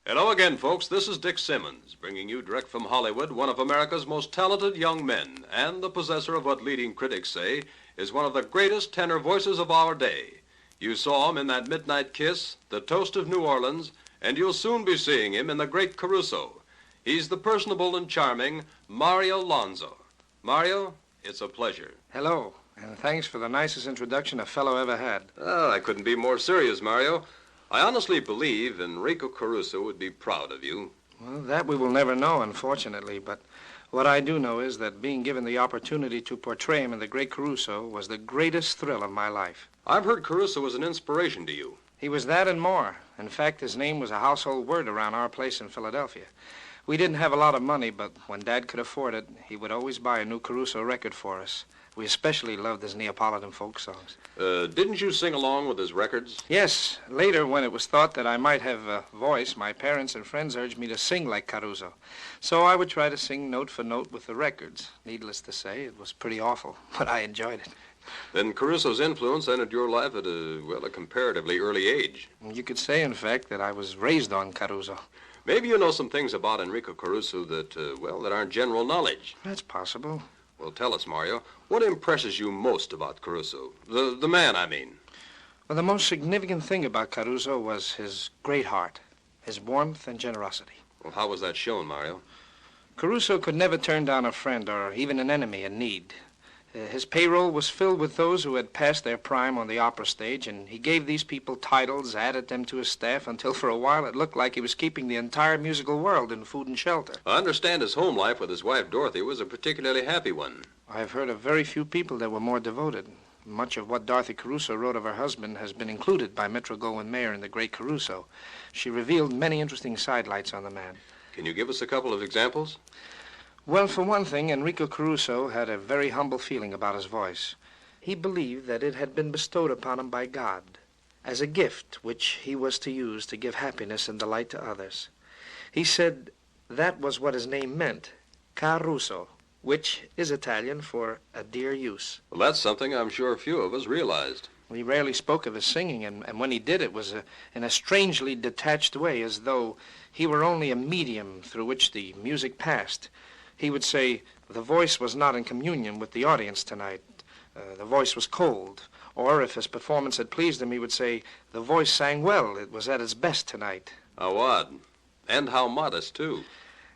Hello again, folks. This is Dick Simmons, bringing you direct from Hollywood one of America's most talented young men, and the possessor of what leading critics say is one of the greatest tenor voices of our day. You saw him in that Midnight Kiss, The Toast of New Orleans, and you'll soon be seeing him in The Great Caruso. He's the personable and charming Mario Lanza. Mario, it's a pleasure. Hello, and thanks for the nicest introduction a fellow ever had. Oh, I couldn't be more serious, Mario. I honestly believe Enrico Caruso would be proud of you. Well, that we will never know, unfortunately, but what I do know is that being given the opportunity to portray him in The Great Caruso was the greatest thrill of my life. I've heard Caruso was an inspiration to you. He was that and more. In fact, his name was a household word around our place in Philadelphia. We didn't have a lot of money, but when Dad could afford it, he would always buy a new Caruso record for us. We especially loved his Neapolitan folk songs. Didn't you sing along with his records? Yes. Later, when it was thought that I might have a voice, my parents and friends urged me to sing like Caruso. So I would try to sing note for note with the records. Needless to say, it was pretty awful, but I enjoyed it. Then Caruso's influence entered your life at a comparatively early age. You could say, in fact, that I was raised on Caruso. Maybe you know some things about Enrico Caruso that aren't general knowledge. That's possible. Well, tell us, Mario, what impresses you most about Caruso? The man, I mean. Well, the most significant thing about Caruso was his great heart, his warmth and generosity. Well, how was that shown, Mario? Caruso could never turn down a friend or even an enemy in need. His payroll was filled with those who had passed their prime on the opera stage, and he gave these people titles, added them to his staff, until for a while it looked like he was keeping the entire musical world in food and shelter. I understand his home life with his wife, Dorothy, was a particularly happy one. I've heard of very few people that were more devoted. Much of what Dorothy Caruso wrote of her husband has been included by Metro-Goldwyn-Mayer in The Great Caruso. She revealed many interesting sidelights on the man. Can you give us a couple of examples? Well, for one thing, Enrico Caruso had a very humble feeling about his voice. He believed that it had been bestowed upon him by God as a gift which he was to use to give happiness and delight to others. He said that was what his name meant, Caruso, which is Italian for a dear use. Well, that's something I'm sure few of us realized. He rarely spoke of his singing, and when he did, it was in a strangely detached way, as though he were only a medium through which the music passed. He would say, the voice was not in communion with the audience tonight. The voice was cold. Or if his performance had pleased him, he would say, the voice sang well. It was at its best tonight. How odd. And how modest, too.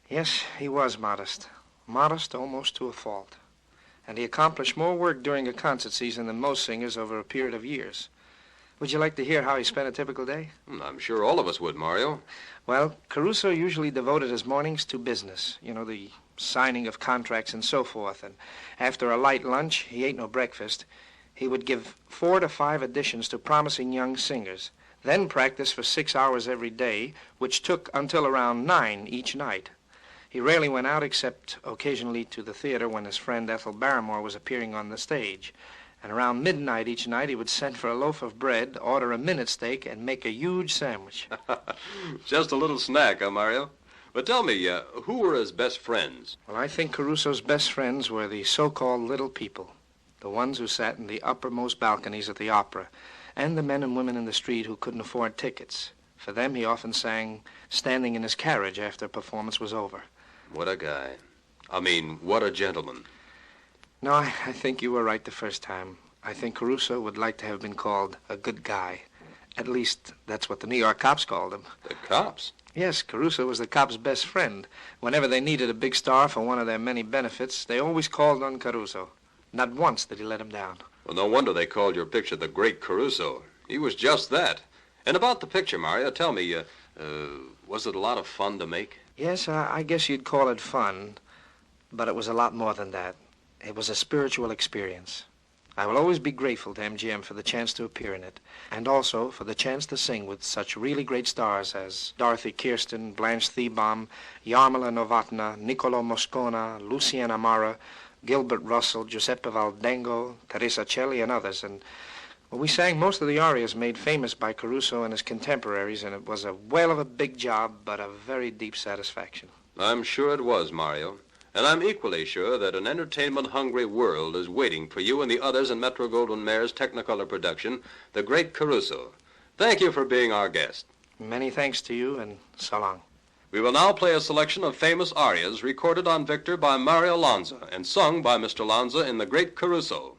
Yes, he was modest. Modest almost to a fault. And he accomplished more work during a concert season than most singers over a period of years. Would you like to hear how he spent a typical day? I'm sure all of us would, Mario. Well, Caruso usually devoted his mornings to business. You know, the signing of contracts and so forth. And after a light lunch, he ate no breakfast, he would give 4 to 5 auditions to promising young singers, then practice for 6 hours every day, which took until around 9 each night. He rarely went out except occasionally to the theater when his friend Ethel Barrymore was appearing on the stage. And around midnight each night, he would send for a loaf of bread, order a minute steak, and make a huge sandwich. Just a little snack, huh, Mario? But tell me, who were his best friends? Well, I think Caruso's best friends were the so-called little people, the ones who sat in the uppermost balconies at the opera, and the men and women in the street who couldn't afford tickets. For them, he often sang standing in his carriage after a performance was over. What a guy. I mean, what a gentleman. No, I think you were right the first time. I think Caruso would like to have been called a good guy. At least, that's what the New York cops called him. The cops? Yes, Caruso was the cops' best friend. Whenever they needed a big star for one of their many benefits, they always called on Caruso. Not once did he let him down. Well, no wonder they called your picture The Great Caruso. He was just that. And about the picture, Mario, tell me, was it a lot of fun to make? Yes, I guess you'd call it fun, but it was a lot more than that. It was a spiritual experience. I will always be grateful to MGM for the chance to appear in it, and also for the chance to sing with such really great stars as Dorothy Kirsten, Blanche Thiebaum, Jarmila Novotna, Niccolo Moscona, Lucien Amara, Gilbert Russell, Giuseppe Valdengo, Teresa Celli, and others. And we sang most of the arias made famous by Caruso and his contemporaries, and it was a whale of a big job, but a very deep satisfaction. I'm sure it was, Mario. And I'm equally sure that an entertainment-hungry world is waiting for you and the others in Metro-Goldwyn-Mayer's Technicolor production, The Great Caruso. Thank you for being our guest. Many thanks to you, and so long. We will now play a selection of famous arias recorded on Victor by Mario Lanza and sung by Mr. Lanza in the great Caruso.